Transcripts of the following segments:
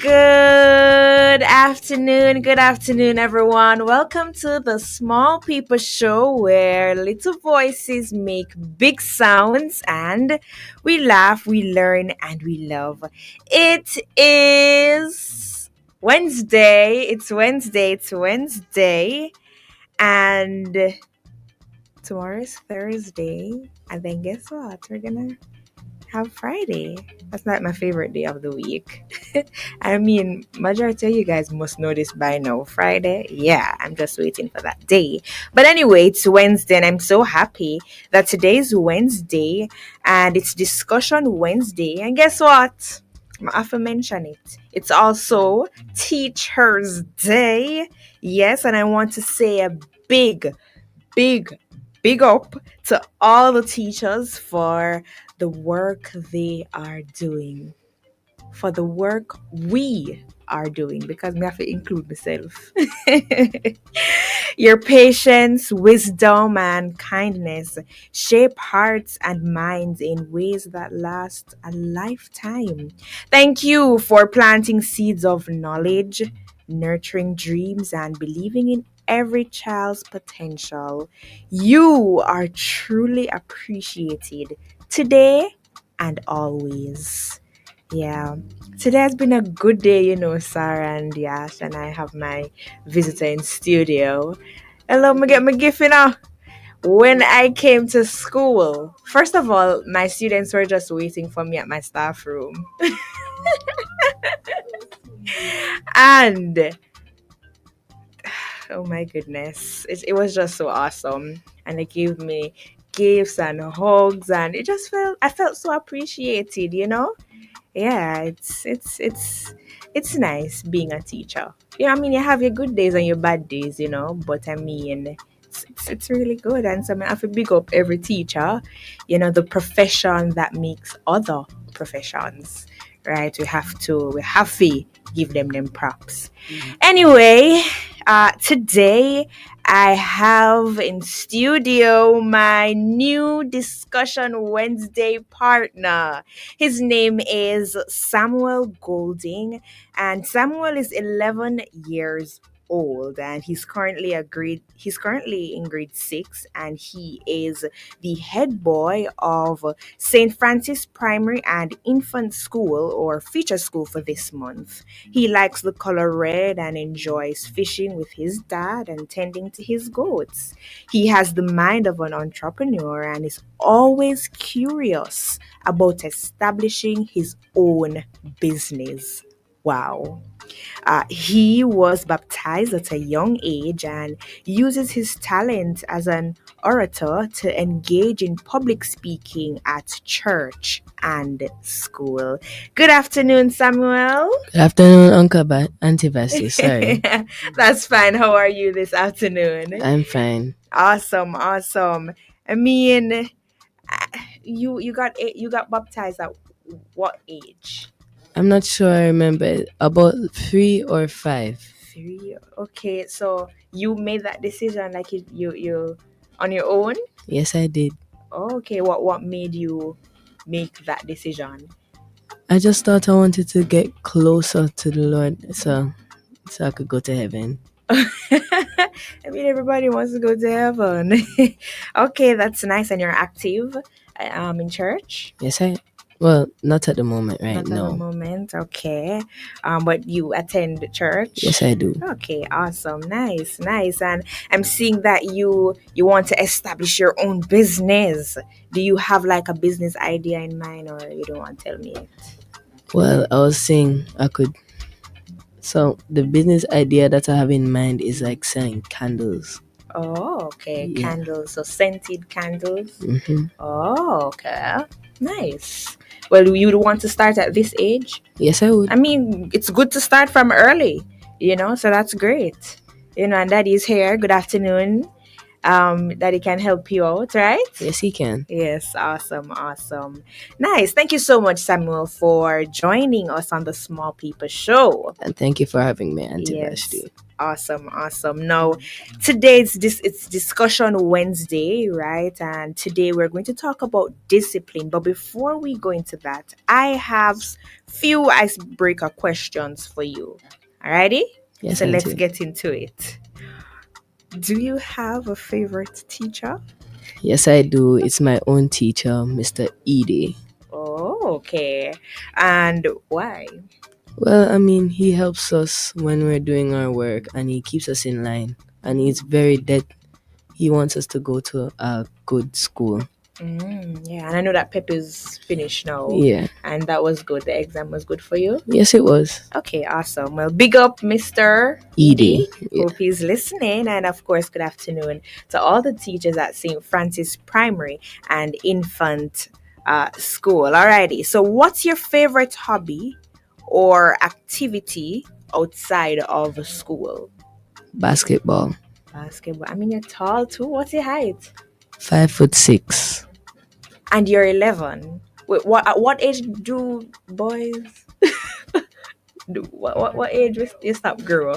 Good afternoon, everyone. Welcome to the Small People Show where little voices make big sounds and we laugh, we learn, and we love. It is Wednesday. It's Wednesday. And tomorrow is Thursday. And then guess what? We're gonna have Friday. That's not my favorite day of the week. I mean, majority of you guys must know this by now. Friday, yeah, I'm just waiting for that day. But anyway, it's Wednesday, and I'm so happy that today's Wednesday and it's Discussion Wednesday. And guess what? I have to mention it. It's also Teachers Day. Yes, and I want to say a big, big up to all the teachers for the work they are doing, for the work we are doing, because I have to include myself. Your patience, wisdom, and kindness shape hearts and minds in ways that last a lifetime. Thank you for planting seeds of knowledge, nurturing dreams, and believing in every child's potential. You are truly appreciated today and always. Yeah. Today has been a good day, Sarah and Yash, and I have my visitor in studio. Hello, me get my gift, When I came to school, first of all, my students were just waiting for me at my staff room. And oh my goodness, it was just so awesome. And they gave me gifts and hugs, and I felt so appreciated, Yeah, it's nice being a teacher. I mean, you have your good days and your bad days, but I mean, it's really good. And so I have to big up every teacher, the profession that makes other professions, right? We have to give them props. Anyway, today I have in studio my new Discussion Wednesday partner. His name is Samuel Golding, and Samuel is 11 years old, and he's currently in grade 6, and he is the head boy of St. Francis Primary and Infant School, or feature school, for this month. He likes the color red and enjoys fishing with his dad and tending to his goats. He has the mind of an entrepreneur and is always curious about establishing his own business. Wow. He was baptized at a young age and uses his talent as an orator to engage in public speaking at church and school. Good afternoon, Samuel. Good afternoon, Aunty Vashti. Sorry, That's fine. How are you this afternoon? I'm fine. Awesome. I mean, you got baptized at what age? I'm not sure I remember, about 3 or 5. 3. Okay, so you made that decision like you on your own? Yes, I did. Okay, what made you make that decision? I just thought I wanted to get closer to the Lord, so I could go to heaven. I mean, everybody wants to go to heaven. Okay, that's nice. And you're active in church? Well, not at the moment, right? Not at the No. moment. Okay. But you attend church? Yes, I do. Okay, awesome. Nice. And I'm seeing that you want to establish your own business. Do you have like a business idea in mind, or you don't want to tell me it? Well, I was saying I could. So the business idea that I have in mind is like selling candles. Oh, okay. Yeah. Candles, so scented candles. Mm-hmm. Oh, okay. Nice. Well, you would want to start at this age? Yes, I would. I mean, it's good to start from early, so that's great. And Daddy's here. Good afternoon. that he can help you out, right? Yes, he can. Yes, awesome, awesome. Nice. Thank you so much, Samuel, for joining us on the Small People Show. And thank you for having me, Aunty Yes. Vashti. Awesome, awesome. Now, today it's discussion Wednesday, right? And today we're going to talk about discipline. But before we go into that, I have few icebreaker questions for you. Alrighty? Yes, So let's Aunty. get into it. Do you have a favorite teacher? Yes, I do. It's my own teacher, Mr. Edie. Oh, okay. And why? Well, I mean, he helps us when we're doing our work and he keeps us in line. And he's very dead. He wants us to go to a good school. Yeah, and I know that Pep is finished now. Yeah. And that was good. The exam was good for you? Yes, it was. Okay, awesome. Well, big up, Mr. Edie. Yeah. Hope he's listening. And of course, good afternoon to all the teachers at St. Francis Primary and Infant School. Alrighty. So, what's your favorite hobby or activity outside of school? Basketball. Basketball. I mean, you're tall too. What's your height? 5'6". And you're 11. Wait, at what age do boys do? What age you stop grow?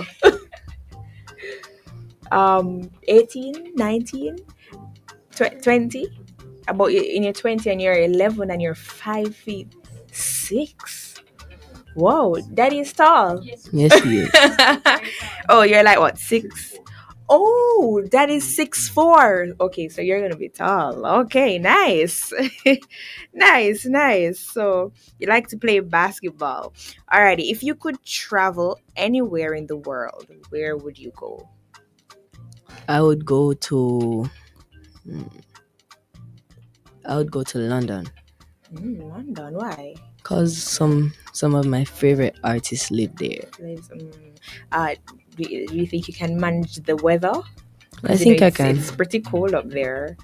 18, 19, 20? About in your 20 and you're 11 and you're 5 feet 6. Whoa, that is tall. Yes, he is. Oh, you're like what, 6? Oh, that is 6'4". Okay, so you're gonna be tall. Okay, nice. Nice, nice. So you like to play basketball. Alrighty, if you could travel anywhere in the world, where would you go? I would go to London. London, why? Cause some of my favorite artists live there. Uh, do you think you can manage the weather? I think I it's, can. It's pretty cold up there.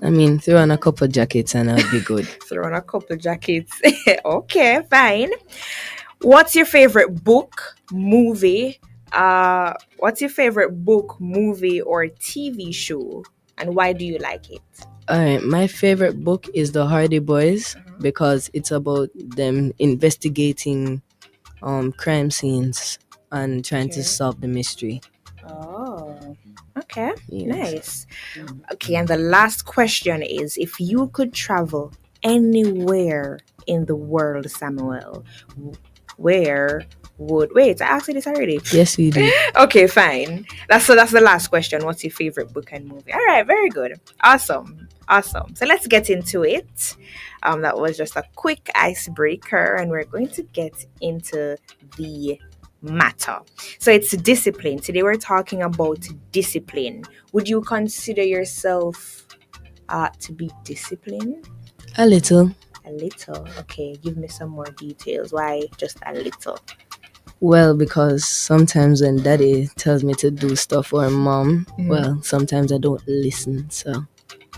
I mean, throw on a couple jackets and I'll be good. Throw on a couple jackets. Okay, fine. What's your favorite book, movie? What's your favorite book, movie, or TV show, and why do you like it? Alright, my favorite book is The Hardy Boys because it's about them investigating crime scenes and trying to solve the mystery. Oh, okay. Yes. Nice. Okay, and the last question is, if you could travel anywhere in the world, Samuel, where would wait? I asked you this already. Yes, we do. Okay, fine. That's the last question. What's your favorite book and movie? All right, very good. Awesome. So let's get into it. That was just a quick icebreaker, and we're going to get into the matter. So it's discipline. Today we're talking about discipline. Would you consider yourself to be disciplined? A little. A little. Okay, give me some more details. Why just a little? Well, because sometimes when daddy tells me to do stuff or mom, well, sometimes I don't listen, so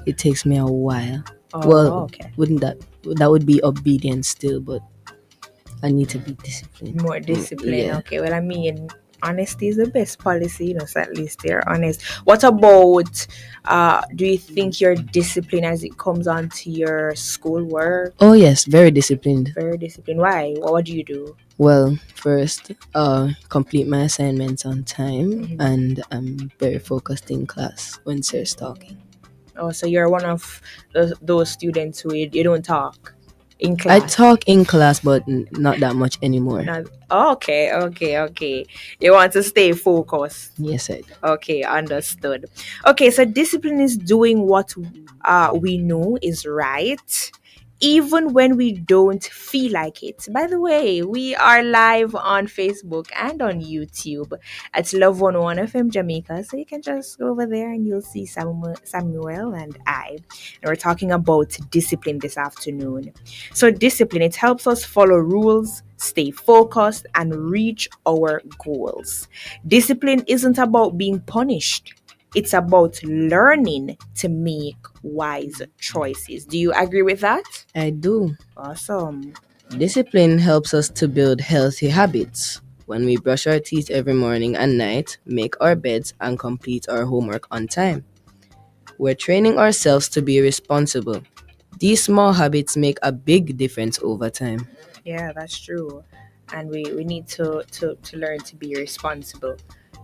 it takes me a while. Okay. Wouldn't that would be obedience still, but I need to be disciplined. More discipline. Yeah. Okay, well, I mean, honesty is the best policy, so at least they're honest. What about do you think you're disciplined as it comes on to your schoolwork? Oh yes, very disciplined. Very disciplined. Why? What do you do? Well, first, complete my assignments on time, and I'm very focused in class when sir's talking. Oh, so you're one of those students who you don't talk in class? I talk in class, but not that much anymore. Okay. You want to stay focused. Yes, I do. Okay, understood. Okay, so discipline is doing what we know is right, even when we don't feel like it. By the way, we are live on Facebook and on YouTube at Love 101 FM Jamaica. So you can just go over there and you'll see Samuel and I. And we're talking about discipline this afternoon. So discipline, it helps us follow rules, stay focused, and reach our goals. Discipline isn't about being punished. It's about learning to make wise choices. Do you agree with that? I do. Awesome. Discipline helps us to build healthy habits. When we brush our teeth every morning and night, make our beds, and complete our homework on time. We're training ourselves to be responsible. These small habits make a big difference over time. Yeah, that's true. And we need to learn to be responsible,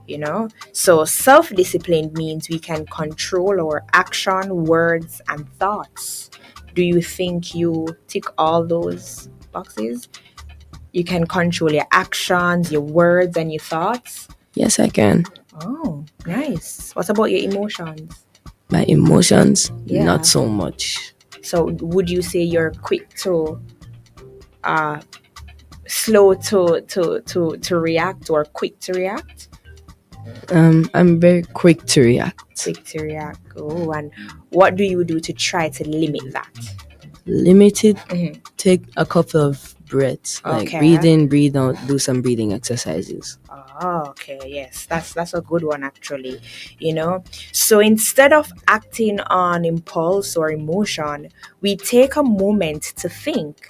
you know? So self discipline means we can control our action, words, and thoughts. Do you think you tick all those boxes? You can control your actions, your words, and your thoughts. Yes, I can. Oh, nice. What about your emotions? My emotions, not Yeah. so much. So would you say you're quick to uh slow to react or quick to react? I'm very quick to react. Quick to react. Oh, and what do you do to try to limit that? Limited, Mhm. take a couple of breaths, like breathe Okay. in, breathe out, do some breathing exercises. Oh, okay. Yes, that's a good one actually. You know, so instead of acting on impulse or emotion, we take a moment to think.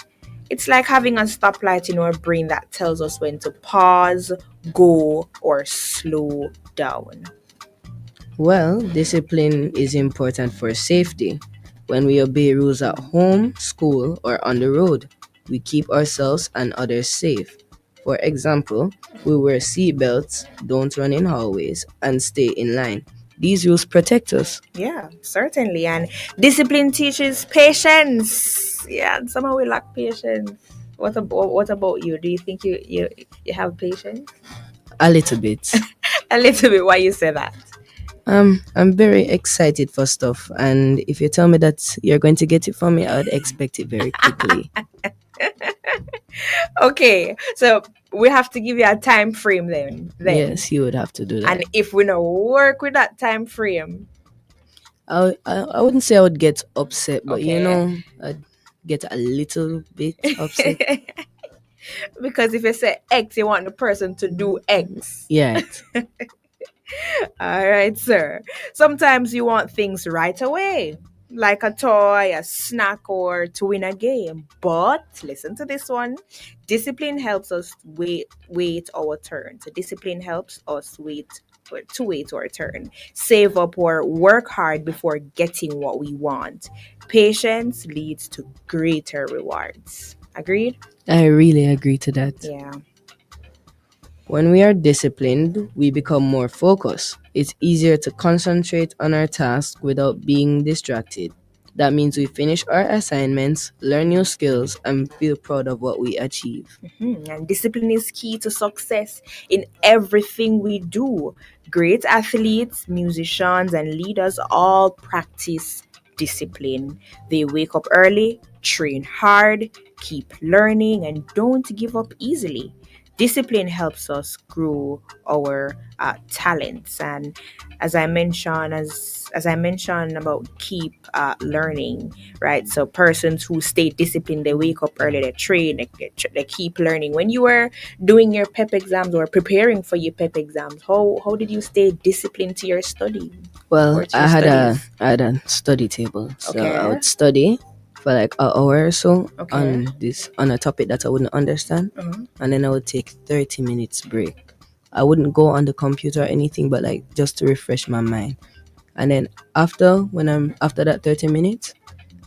It's like having a stoplight in our brain that tells us when to pause, go, or slow down. Well, discipline is important for safety. When we obey rules at home, school, or on the road, we keep ourselves and others safe. For example, we wear seatbelts, don't run in hallways, and stay in line. These rules protect us. Yeah, certainly. And discipline teaches patience. Yeah, and somehow we lack patience. What about you? Do you think you have patience? A little bit. A little bit. Why you say that? I'm very excited for stuff, and if you tell me that you're going to get it for me, I would expect it very quickly. Okay, so we have to give you a time frame then. Yes, you would have to do And that. if we don't work with that time frame, I wouldn't say I would get upset, but okay. I'd get a little bit upset. Because if you say X, you want the person to do X. Yeah, All right, sir. Sometimes you want things right away, like a toy, a snack, or to win a game. But listen to this one. Discipline helps us wait our turn. So discipline helps us wait our turn. Save up or work hard before getting what we want. Patience leads to greater rewards. Agreed? I really agree to that. Yeah. When we are disciplined, we become more focused. It's easier to concentrate on our task without being distracted. That means we finish our assignments, learn new skills, and feel proud of what we achieve. And discipline is key to success in everything we do. Great athletes, musicians, and leaders all practice discipline. They wake up early, train hard, keep learning, and don't give up easily. Discipline helps us grow our talents, and as I mentioned about keep learning, right? So persons who stay disciplined, they wake up early, they train, they keep learning. When you were doing your PEP exams or preparing for your PEP exams, how did you stay disciplined to your study or Well, to your studies? I had a study table, so I Okay. would study for like an hour or so Okay. on a topic that I wouldn't understand, Mhm. and then I would take 30 minutes break. I wouldn't go on the computer or anything, but like just to refresh my mind. And then after that 30 minutes,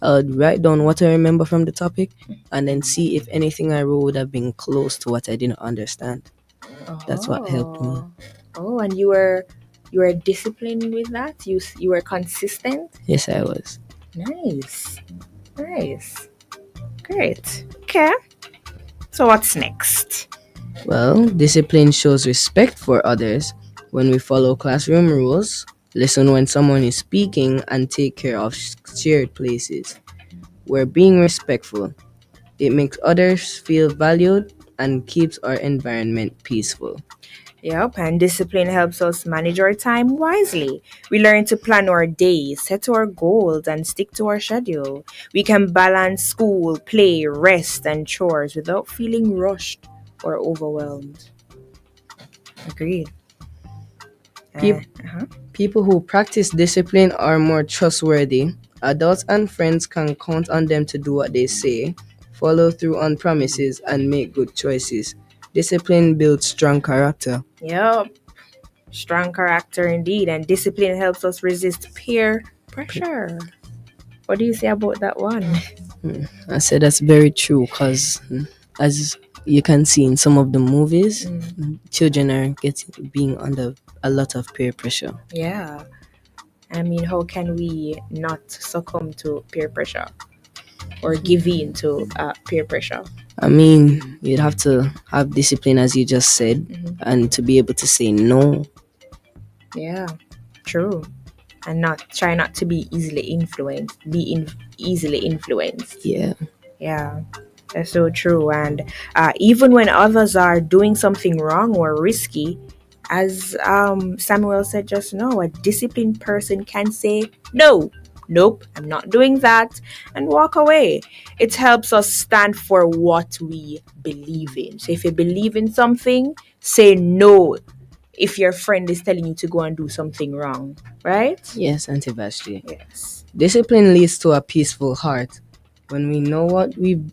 I would write down what I remember from the topic, and then see if anything I wrote would have been close to what I didn't understand. That's what helped me. Oh. Oh, and you were disciplined with that? You were consistent? Yes, I was. Nice. Nice. Great. Okay. So what's next? Well, discipline shows respect for others when we follow classroom rules, listen when someone is speaking, and take care of shared places. We're being respectful. It makes others feel valued and keeps our environment peaceful. Yep, and discipline helps us manage our time wisely. We learn to plan our days, set our goals, and stick to our schedule. We can balance school, play, rest, and chores without feeling rushed or overwhelmed. Agreed. Peop- Uh-huh. People who practice discipline are more trustworthy. Adults and friends can count on them to do what they say, follow through on promises, and make good choices. Discipline builds strong character. Yep. Strong character indeed, and discipline helps us resist peer pressure. What do you say about that one? I said that's very true because, as you can see in some of the movies, children are getting being under a lot of peer pressure. Yeah. I mean, how can we not succumb to peer pressure or give in to peer pressure? I mean, you'd have to have discipline, as you just said, and to be able to say no. Yeah, true. And not try not to be easily influenced. Easily influenced. Yeah. Yeah, that's so true. And even when others are doing something wrong or risky, as Samuel said just now, a disciplined person can say, no, nope, I'm not doing that, and walk away. It helps us stand for what we believe in. So if you believe in something, say no if your friend is telling you to go and do something wrong, right? Yes, Aunty Vashti. Yes. Discipline leads to a peaceful heart. When we know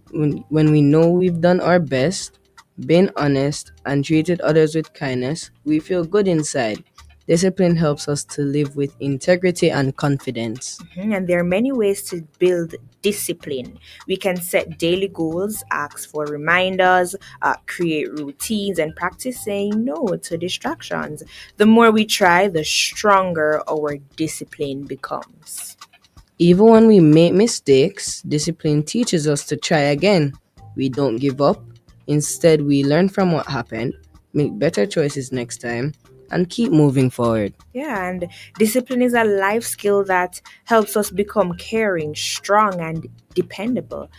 when we know we've done our best, been honest, and treated others with kindness, we feel good inside. Discipline helps us to live with integrity and confidence. And there are many ways to build discipline. We can set daily goals, ask for reminders, create routines, and practice saying no to distractions. The more we try, the stronger our discipline becomes. Even when we make mistakes, discipline teaches us to try again. We don't give up. Instead, we learn from what happened, make better choices next time, and keep moving forward. Yeah, and discipline is a life skill that helps us become caring, strong, and dependable.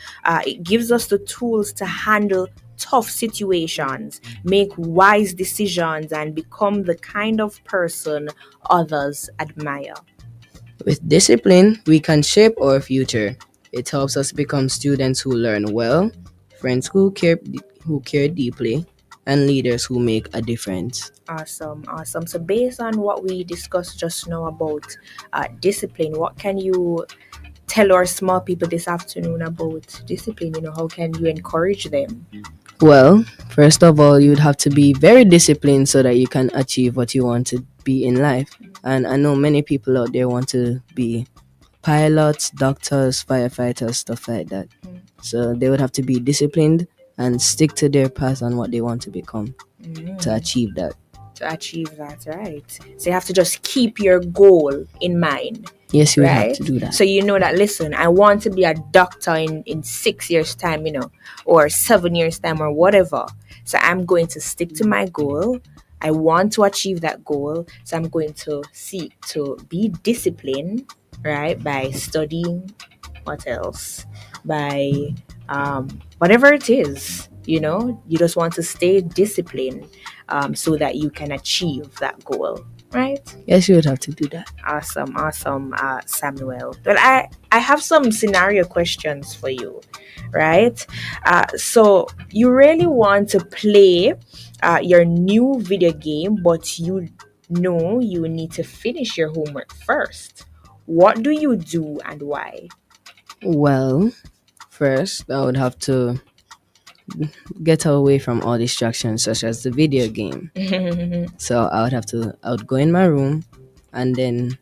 It gives us the tools to handle tough situations, make wise decisions, and become the kind of person others admire. With discipline, we can shape our future. It helps us become students who learn well, friends who care deeply, and leaders who make a difference. Awesome, awesome. So, based on what we discussed just now about discipline, what can you tell our small people this afternoon about discipline? How can you encourage them? Well, first of all, you'd have to be very disciplined so that you can achieve what you want to be in life. And I know many people out there want to be pilots, doctors, firefighters, stuff like that. So they would have to be disciplined and stick to their path on what they want to become to achieve that. To achieve that, right? So you have to just keep your goal in mind. Yes, you would have right? to do that. So you know that, listen, I want to be a doctor in 6 years' time, or 7 years' time or whatever. So I'm going to stick to my goal. I want to achieve that goal. So I'm going to seek to be disciplined, right? By studying, what else? By whatever it is, you just want to stay disciplined so that you can achieve that goal, right? Yes, you would have to do that. Awesome, Samuel. Well, I have some scenario questions for you, right? So you really want to play your new video game, but you know you need to finish your homework first. What do you do and why? Well, first, I would have to get away from all distractions such as the video game. So I would go in my room and then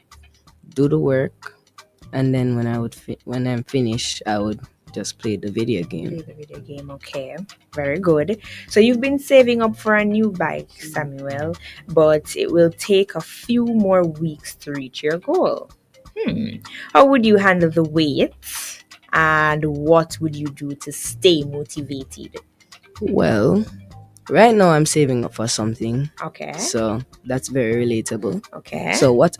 do the work, and then when I'm finished, I would just play the video game. Play the video game, okay. Very good. So you've been saving up for a new bike, Samuel, but it will take a few more weeks to reach your goal. How would you handle the wait? And what would you do to stay motivated? Well, right now I'm saving up for something. Okay. So that's very relatable. Okay. So what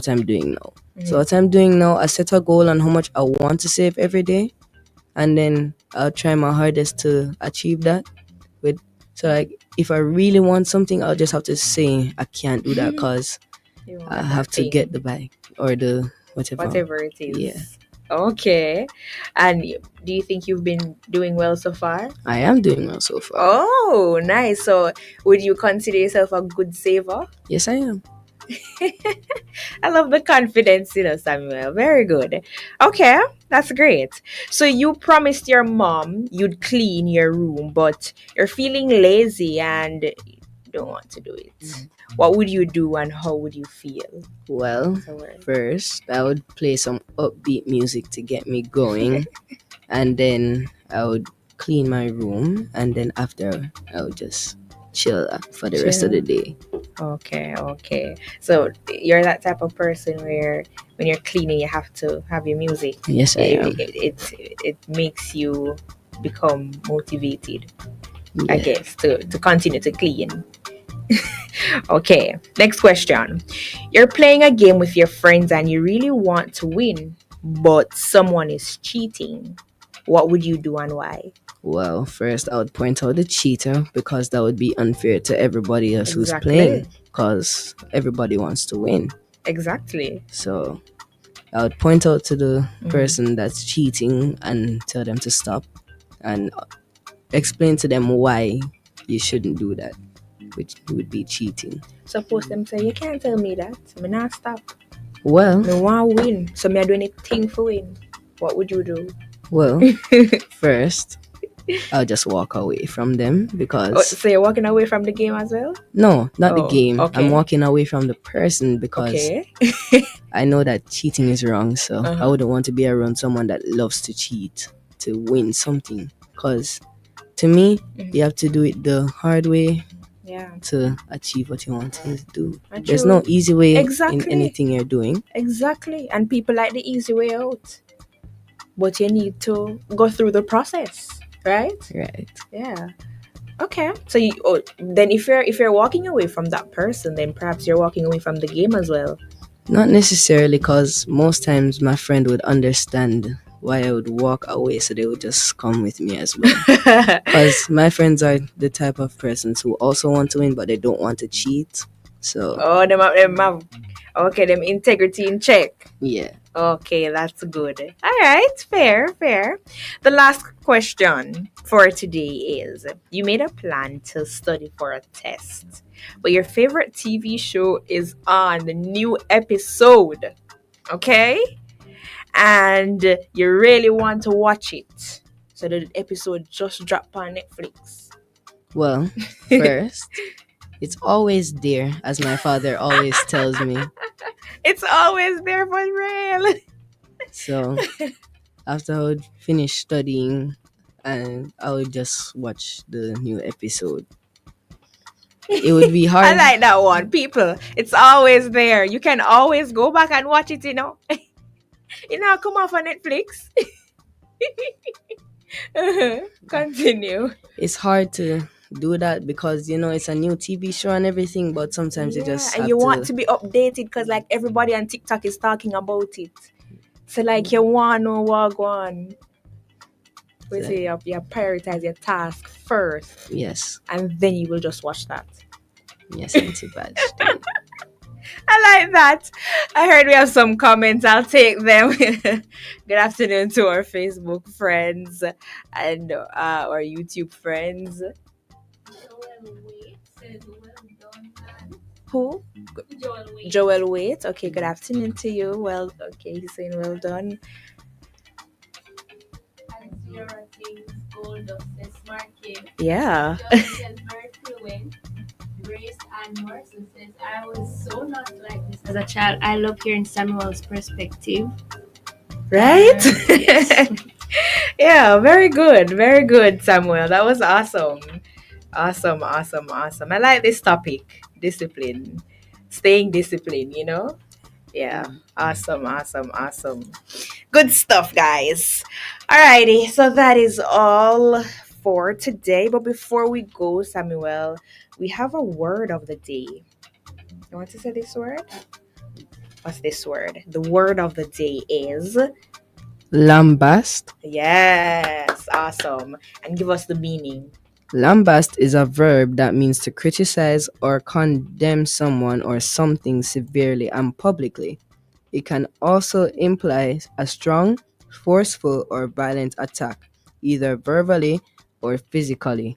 I'm doing now. So what I'm doing now, I set a goal on how much I want to save every day, and then I'll try my hardest to achieve that. Like if I really want something, I'll just have to say I can't do that because I have to get the bike or the whatever it is. Yeah. Okay. And do you think you've been doing well so far? I am doing well so far. Oh, nice. So would you consider yourself a good saver? Yes, I am. I love the confidence, Samuel. Very good. Okay, that's great. So you promised your mom you'd clean your room, but you're feeling lazy and don't want to do it. What would you do and how would you feel? Well, Afterward. first I would play some upbeat music to get me going, and then I would clean my room, and then after I would just chill for the rest of the Chill. day. Okay, okay. So you're that type of person where when you're cleaning, you have to have your music. Yes, I am. It makes you become motivated, I Yeah. guess, to continue to clean. Okay, next question. You're playing a game with your friends and you really want to win, but someone is cheating. What would you do and why? Well, first I would point out the cheater because that would be unfair to everybody else who's Exactly. playing because everybody wants to win. Exactly. So I would point out to the Mhm. person that's cheating and tell them to stop and explain to them why you shouldn't do that, which would be cheating. Suppose them say, you can't tell me that. Me not stop. Well, Me want win. So me I do anything for win. What would you do? well, first I'll just walk away from them Oh, because so you're walking away from the game as well? no, not the Oh, game. okay. I'm walking away from the person because Okay. I know that cheating is wrong, so I Uh-huh. wouldn't want to be around someone that loves to cheat to win something. Because to me, you have to do it the hard way Yeah. to achieve what you want to do. And There's true. no easy way in Exactly. anything you're doing. Exactly. And people like the easy way out. But you need to go through the process, right? Right. Yeah. Okay. So then if you're walking away from that person, then perhaps you're walking away from the game as well. Not necessarily, because most times my friend would understand why I would walk away, so they would just come with me as well. Because my friends are the type of persons who also want to win, but they don't want to cheat. So Oh, them integrity in check. yeah. Okay, that's good. All right, fair. The last question for today is: you made a plan to study for a test, but your favorite TV show is on the new episode. Okay, and you really want to watch it, so the episode just dropped on Netflix. Well, first, it's always there, as my father always tells me. It's always there for real. So after I would finish studying, and I would just watch the new episode. It would be I hard. like that one. People, it's always there. You can always go back and watch it, you know. Come off on Netflix. Continue. It's hard to do that because it's a new TV show and everything, but sometimes you just And have you to. want to be updated because like everybody on TikTok is talking about it. So like you want to know what on. We say you prioritize your task first Yes, and then you will just watch that. yes, Aunty Vashti. I like that. I heard we have some comments. I'll take them. Good afternoon to our Facebook friends and our YouTube friends. Who? Joel Wait. Okay, good afternoon to you. Well, okay, he's saying well done. Yeah. Grace and Morrison says, I was so not like this as a child. I love hearing Samuel's perspective. Right? Yes. Yeah, very good, Samuel. That was awesome. Awesome. I like this topic. Discipline. Staying disciplined, Yeah. Awesome. Good stuff, guys. Alrighty, so that is all for today. But before we go, Samuel, we have a word of the day. You want to say this word? What's this word? The word of the day is Lambast. yes, awesome. And give us the meaning. Lambast is a verb that means to criticize or condemn someone or something severely and publicly. It can also imply a strong, forceful, or violent attack, either verbally or physically.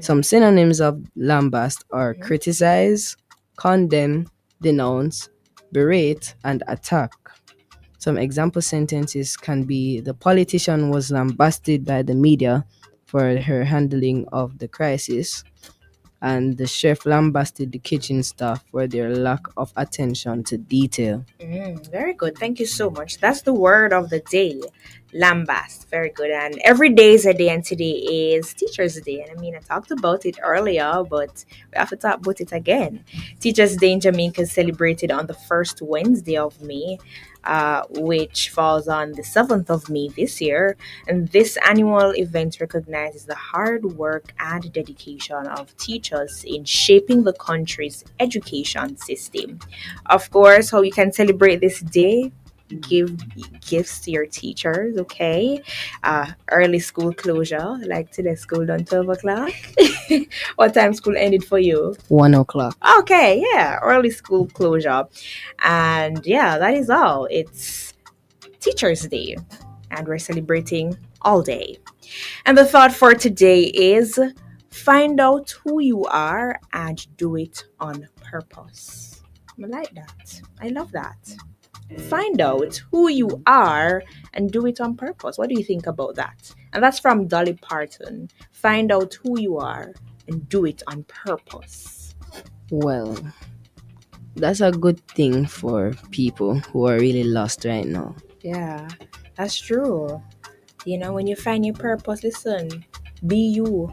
Some synonyms of lambast are criticize, condemn, denounce, berate, and attack. Some example sentences can be: the politician was lambasted by the media for her handling of the crisis. and the chef lambasted the kitchen staff for their lack of attention to detail. Very good. Thank you so much. That's the word of the day. Lambast. Very good. And every day is a day, and today is Teacher's Day. And I mean, I talked about it earlier, but we have to talk about it again. Teacher's Day in Jamaica is celebrated on the first Wednesday of May, which falls on the 7th of May this year. And this annual event recognizes the hard work and dedication of teachers in shaping the country's education system. Of course, how you can celebrate this day, give gifts to your teachers, okay? Early school closure, like today school done 12 o'clock. What time school ended for you? 1 o'clock. Okay, yeah, early school closure. And yeah, that is all. It's Teacher's Day, and we're celebrating all day. And the thought for today is find out who you are and do it on purpose. I like that. I love that. Find out who you are and do it on purpose. What do you think about that? And that's from Dolly Parton. Find out who you are and do it on purpose. Well, that's a good thing for people who are really lost right now. Yeah, that's true. You know, when you find your purpose, listen, be you.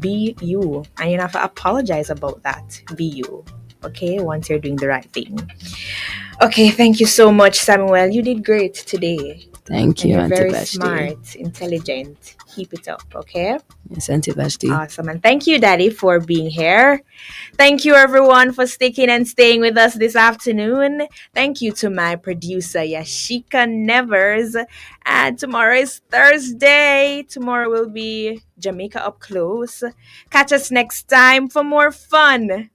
Be you. And you don't have to apologize about that. Be you. Okay, once you're doing the right thing. Okay, thank you so much, Samuel. You did great today. Thank And you, you're Aunty very Vashti. smart, intelligent. Keep it up, okay? Yes, Aunty Vashti. Awesome. And thank you, Daddy, for being here. Thank you, everyone, for sticking and staying with us this afternoon. Thank you to my producer, Yashika Nevers. And tomorrow is Thursday. Tomorrow will be Jamaica Up Close. Catch us next time for more fun.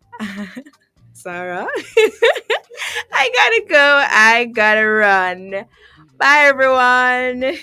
Sarah? I gotta go. I gotta run. Bye, everyone.